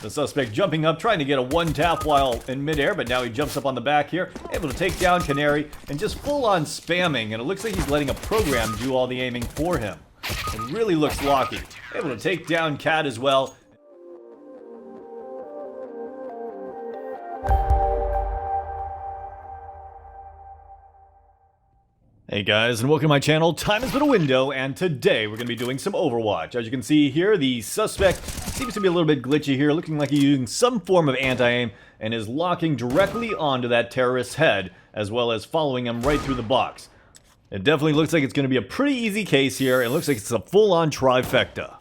The suspect jumping up, trying to get a one-tap while in midair, but now he jumps up on the back here, able to take down Canary, and just full-on spamming, and it looks like he's letting a program do all the aiming for him. It really looks locky. Able to take down Cat as well. Hey guys, and welcome to my channel. Time has been a window, and today we're going to be doing some Overwatch. As you can see here, the suspect seems to be a little bit glitchy here, looking like he's using some form of anti-aim, and is locking directly onto that terrorist's head, as well as following him right through the box. It definitely looks like it's going to be a pretty easy case here. It looks like it's a full-on trifecta.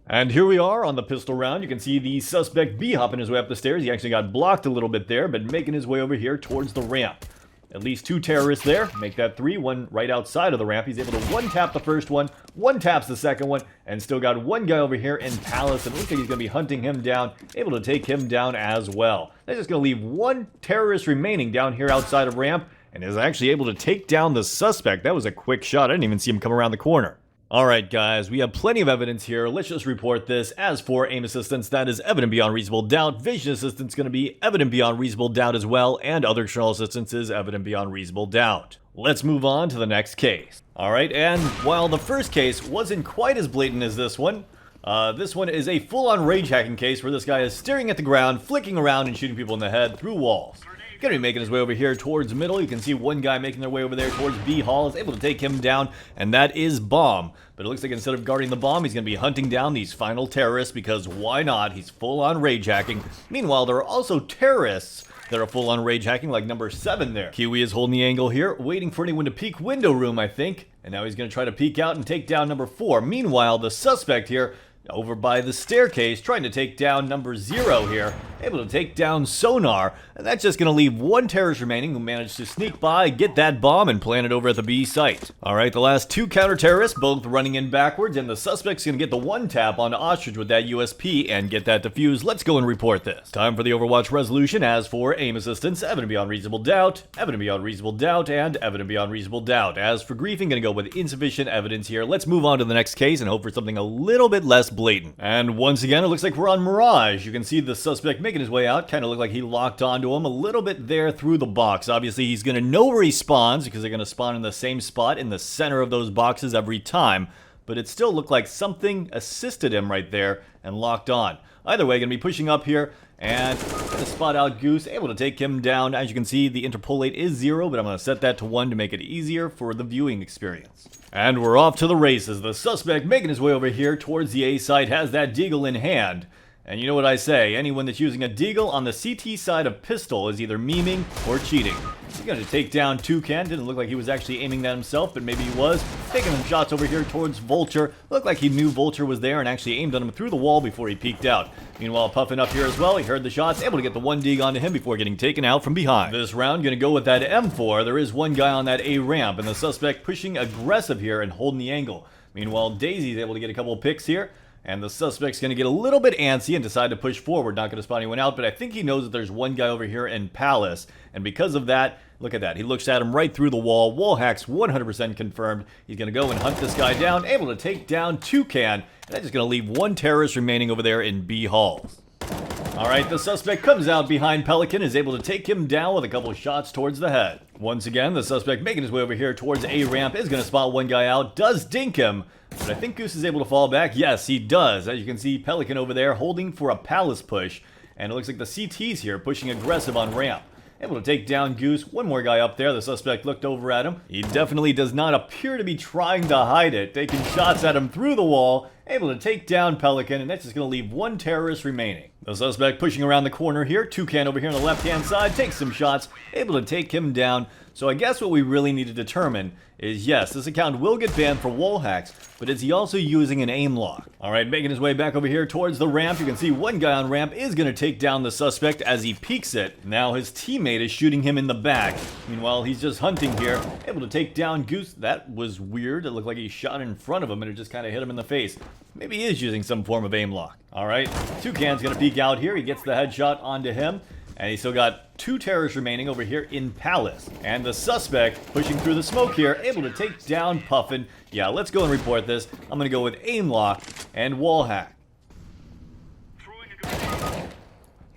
And here we are on the pistol round. You can see the suspect B-hopping his way up the stairs. He actually got blocked a little bit there, but making his way over here towards the ramp. At least two terrorists there. Make that three. One right outside of the ramp. He's able to one-tap the first one, one-taps the second one, and still got one guy over here in Palace. And it looks like he's going to be hunting him down, able to take him down as well. That's just going to leave one terrorist remaining down here outside of ramp, and is actually able to take down the suspect. That was a quick shot. I didn't even see him come around the corner. Alright guys, we have plenty of evidence here. Let's just report this. As for aim assistance, that is evident beyond reasonable doubt. Vision assistance is going to be evident beyond reasonable doubt as well. And other external assistance is evident beyond reasonable doubt. Let's move on to the next case. Alright, and while the first case wasn't quite as blatant as this one is a full-on rage hacking case where this guy is staring at the ground, flicking around and shooting people in the head through walls. Gonna be making his way over here towards middle. You can see one guy making their way over there towards B hall, is able to take him down, and that is Bomb. But it looks like instead of guarding the bomb, he's gonna be hunting down these final terrorists, because why not? He's full-on rage hacking. Meanwhile, there are also terrorists that are full-on rage hacking, like number 7 there. Kiwi is holding the angle here, waiting for anyone to peek window room, I think. And now he's gonna try to peek out and take down number 4. Meanwhile, the suspect here, over by the staircase, trying to take down number 0 here. Able to take down Sonar, and that's just going to leave one terrorist remaining who managed to sneak by, get that bomb, and plant it over at the B site. Alright, the last two counter-terrorists, both running in backwards, and the suspect's going to get the one tap on Ostrich with that USP and get that defused. Let's go and report this. Time for the Overwatch resolution. As for aim assistance, evident beyond reasonable doubt, evident beyond reasonable doubt, and evident beyond reasonable doubt. As for griefing, going to go with insufficient evidence here. Let's move on to the next case and hope for something a little bit less blatant. And once again, it looks like we're on Mirage. You can see the suspect making his way out. Kind of looked like he locked onto him a little bit there through the box. Obviously, he's going to know where he spawns because they're going to spawn in the same spot in the center of those boxes every time. But it still looked like something assisted him right there and locked on. Either way, going to be pushing up here and going to spot out Goose, able to take him down. As you can see, the interpolate is 0, but I'm going to set that to 1 to make it easier for the viewing experience. And we're off to the races. The suspect making his way over here towards the A site has that Deagle in hand. And you know what I say, anyone that's using a Deagle on the CT side of pistol is either memeing or cheating. He's going to take down Toucan. Didn't look like he was actually aiming that himself, but maybe he was. Taking some shots over here towards Vulture. Looked like he knew Vulture was there and actually aimed on him through the wall before he peeked out. Meanwhile, Puffin up here as well. He heard the shots, able to get the one dig onto him before getting taken out from behind. This round, going to go with that M4. There is one guy on that A ramp, and the suspect pushing aggressive here and holding the angle. Meanwhile, Daisy's able to get a couple of picks here. And the suspect's going to get a little bit antsy and decide to push forward. Not going to spot anyone out, but I think he knows that there's one guy over here in Palace. And because of that, look at that. He looks at him right through the wall. Wallhacks 100% confirmed. He's going to go and hunt this guy down. Able to take down Toucan. And that's just going to leave one terrorist remaining over there in B halls. Alright, the suspect comes out behind Pelican, is able to take him down with a couple of shots towards the head. Once again, the suspect making his way over here towards A ramp is going to spot one guy out, does dink him, but I think Goose is able to fall back. Yes, he does. As you can see, Pelican over there holding for a Palace push, and it looks like the CT's here pushing aggressive on ramp. Able to take down Goose. One more guy up there. The suspect looked over at him. He definitely does not appear to be trying to hide it. Taking shots at him through the wall. Able to take down Pelican, and that's just going to leave one terrorist remaining. The suspect pushing around the corner here. Toucan over here on the left-hand side. Takes some shots. Able to take him down. So I guess what we really need to determine is, yes, this account will get banned for wall hacks, but is he also using an aim lock? Alright, making his way back over here towards the ramp. You can see one guy on ramp is going to take down the suspect as he peeks it. Now his teammate is shooting him in the back. Meanwhile, he's just hunting here. Able to take down Goose. That was weird. It looked like he shot in front of him and it just kind of hit him in the face. Maybe he is using some form of aim lock. Alright, Toucan's going to peek out here. He gets the headshot onto him. And he's still got two terrorists remaining over here in Palace. And the suspect pushing through the smoke here, able to take down Puffin. Yeah, let's go and report this. I'm going to go with aim lock and wall hack.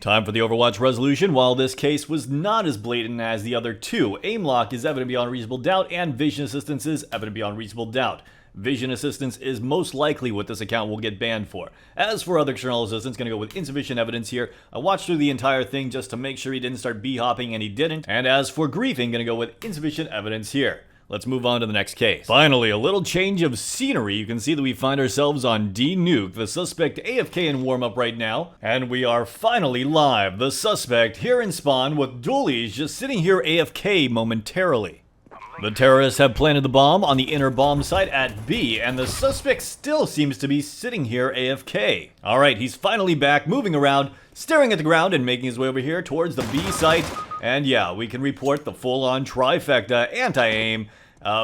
Time for the Overwatch resolution. While this case was not as blatant as the other two, aim lock is evident beyond reasonable doubt, and vision assistance is evident beyond reasonable doubt. Vision assistance is most likely what this account will get banned for. As for other external assistance, gonna go with insufficient evidence here. I watched through the entire thing just to make sure he didn't start b-hopping, and he didn't. And as for griefing, gonna go with insufficient evidence here. Let's move on to the next case. Finally, a little change of scenery. You can see that we find ourselves on Nuke, the suspect AFK in warm-up right now. And we are finally live. The suspect here in spawn with dualies just sitting here AFK momentarily. The terrorists have planted the bomb on the inner bomb site at B, and the suspect still seems to be sitting here AFK. Alright, he's finally back, moving around, staring at the ground, and making his way over here towards the B site. And yeah, we can report the full-on trifecta, anti-aim,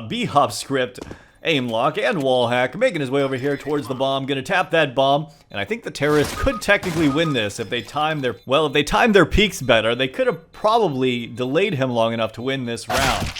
B-hop script, aim lock, and wall hack, making his way over here towards the bomb, gonna tap that bomb, and I think the terrorists could technically win this if they timed their peaks better. They could have probably delayed him long enough to win this round.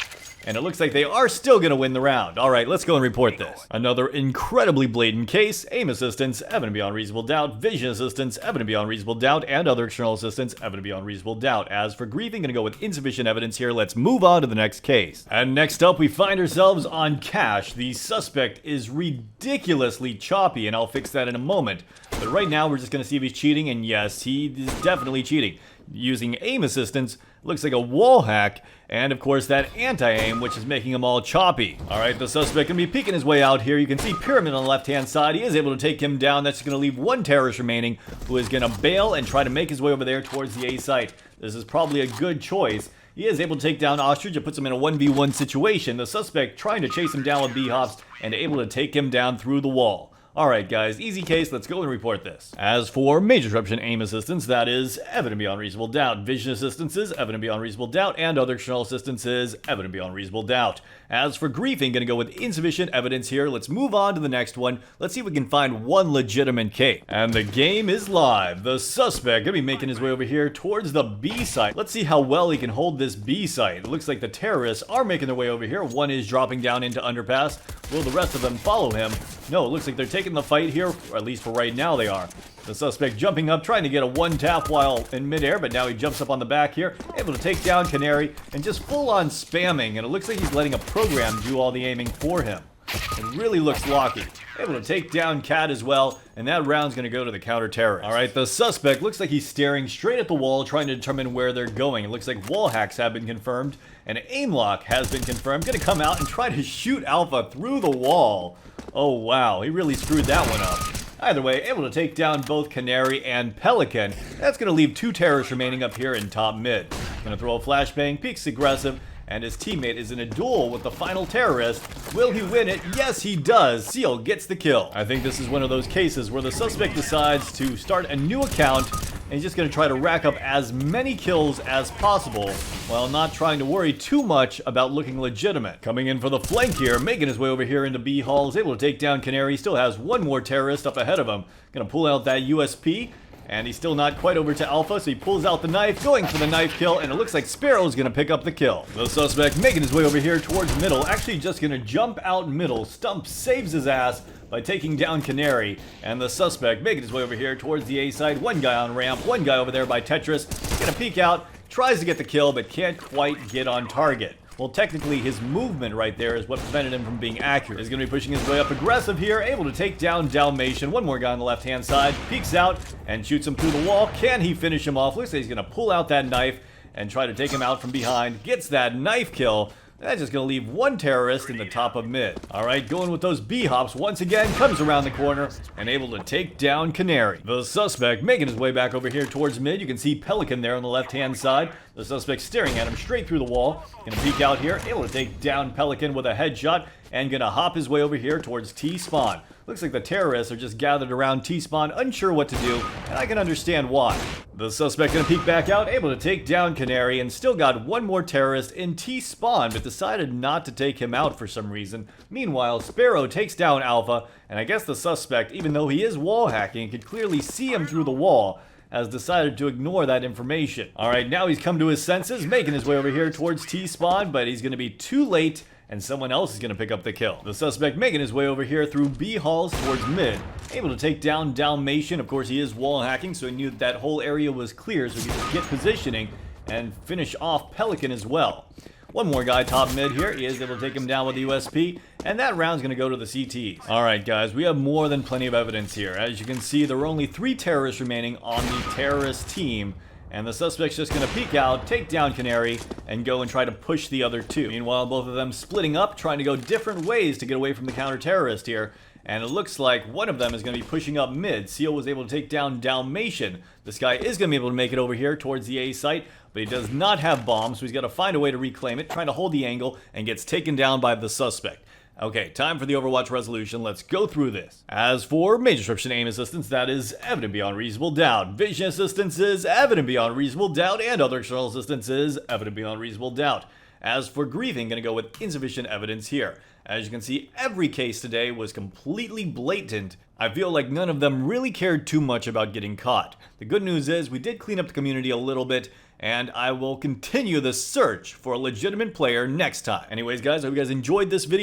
And it looks like they are still going to win the round. Alright, let's go and report this. Another incredibly blatant case. Aim assistance, evident beyond reasonable doubt. Vision assistance, evident beyond reasonable doubt. And other external assistance, evident beyond reasonable doubt. As for griefing, going to go with insufficient evidence here. Let's move on to the next case. And next up, we find ourselves on Cash. The suspect is ridiculously choppy, and I'll fix that in a moment. But right now, we're just going to see if he's cheating, and yes, he is definitely cheating. Using aim assistance, looks like a wall hack, and of course that anti-aim, which is making him all choppy. Alright, the suspect gonna be peeking his way out here. You can see Pyramid on the left-hand side. He is able to take him down. That's gonna leave one terrorist remaining, who is gonna bail and try to make his way over there towards the A site. This is probably a good choice. He is able to take down Ostrich. It puts him in a 1v1 situation. The suspect trying to chase him down with B-hops and able to take him down through the wall. Alright guys, easy case, let's go and report this. As for major disruption aim assistance, that is evident beyond reasonable doubt. Vision assistance is evident beyond reasonable doubt, and other external assistance is evident beyond reasonable doubt. As for griefing, gonna go with insufficient evidence here. Let's move on to the next one. Let's see if we can find one legitimate case. And the game is live. The suspect gonna be making his way over here towards the B site. Let's see how well he can hold this B site. It looks like the terrorists are making their way over here. One is dropping down into underpass. Will the rest of them follow him? No, it looks like they're taking the fight here, or at least for right now they are. The suspect jumping up, trying to get a one-tap while in midair, but now he jumps up on the back here, able to take down Canary, and just full-on spamming, and it looks like he's letting a program do all the aiming for him. It really looks locky. Able to take down Cat as well, and that round's gonna go to the counter-terrorist. Alright, the suspect looks like he's staring straight at the wall, trying to determine where they're going. It looks like wall hacks have been confirmed, and aim lock has been confirmed. Gonna come out and try to shoot Alpha through the wall. Oh wow, he really screwed that one up. Either way, able to take down both Canary and Pelican. That's gonna leave two terrorists remaining up here in top mid. Gonna throw a flashbang, peeks aggressive, and his teammate is in a duel with the final terrorist. Will he win it? Yes, he does. Seal gets the kill. I think this is one of those cases where the suspect decides to start a new account and he's just going to try to rack up as many kills as possible while not trying to worry too much about looking legitimate. Coming in for the flank here, making his way over here into B hall, is able to take down Canary. Still has one more terrorist up ahead of him. Going to pull out that USP. And he's still not quite over to Alpha, so he pulls out the knife, going for the knife kill, and it looks like Sparrow's gonna pick up the kill. The suspect making his way over here towards middle, actually just gonna jump out middle. Stump saves his ass by taking down Canary, and the suspect making his way over here towards the A side. One guy on ramp, one guy over there by Tetris. Gonna peek out, tries to get the kill, but can't quite get on target. Well, technically, his movement right there is what prevented him from being accurate. He's going to be pushing his way up aggressive here, able to take down Dalmatian. One more guy on the left-hand side, peeks out and shoots him through the wall. Can he finish him off? Looks like he's going to pull out that knife and try to take him out from behind. Gets that knife kill. That's just going to leave one terrorist in the top of mid. Alright, going with those B-hops once again, comes around the corner and able to take down Canary. The suspect making his way back over here towards mid. You can see Pelican there on the left-hand side. The suspect staring at him straight through the wall. Gonna peek out here, able to take down Pelican with a headshot and gonna hop his way over here towards T-spawn. Looks like the terrorists are just gathered around T-spawn, unsure what to do, and I can understand why. The suspect gonna peek back out, able to take down Canary, and still got one more terrorist in T-spawn, but decided not to take him out for some reason. Meanwhile, Sparrow takes down Alpha, and I guess the suspect, even though he is wall hacking, could clearly see him through the wall, has decided to ignore that information. Alright, now he's come to his senses, making his way over here towards T-spawn, but he's gonna be too late, and someone else is going to pick up the kill. The suspect making his way over here through B halls towards mid, able to take down Dalmatian. Of course, he is wall hacking, so he knew that whole area was clear, so he could just get positioning and finish off Pelican as well. One more guy top mid here. He is able to take him down with the USP, and that round's going to go to the CTs. Alright guys, we have more than plenty of evidence here. As you can see, there were only 3 terrorists remaining on the terrorist team, and the suspect's just going to peek out, take down Canary, and go and try to push the other 2. Meanwhile, both of them splitting up, trying to go different ways to get away from the counter-terrorist here. And it looks like one of them is going to be pushing up mid. Seal was able to take down Dalmatian. This guy is going to be able to make it over here towards the A site, but he does not have bombs, so he's got to find a way to reclaim it, trying to hold the angle, and gets taken down by the suspect. Okay, time for the Overwatch resolution. Let's go through this. As for major description aim assistance, that is evident beyond reasonable doubt. Vision assistance is evident beyond reasonable doubt, and other external assistance is evident beyond reasonable doubt. As for griefing, gonna go with insufficient evidence here. As you can see, every case today was completely blatant. I feel like none of them really cared too much about getting caught. The good news is we did clean up the community a little bit, and I will continue the search for a legitimate player next time. Anyways guys, I hope you guys enjoyed this video.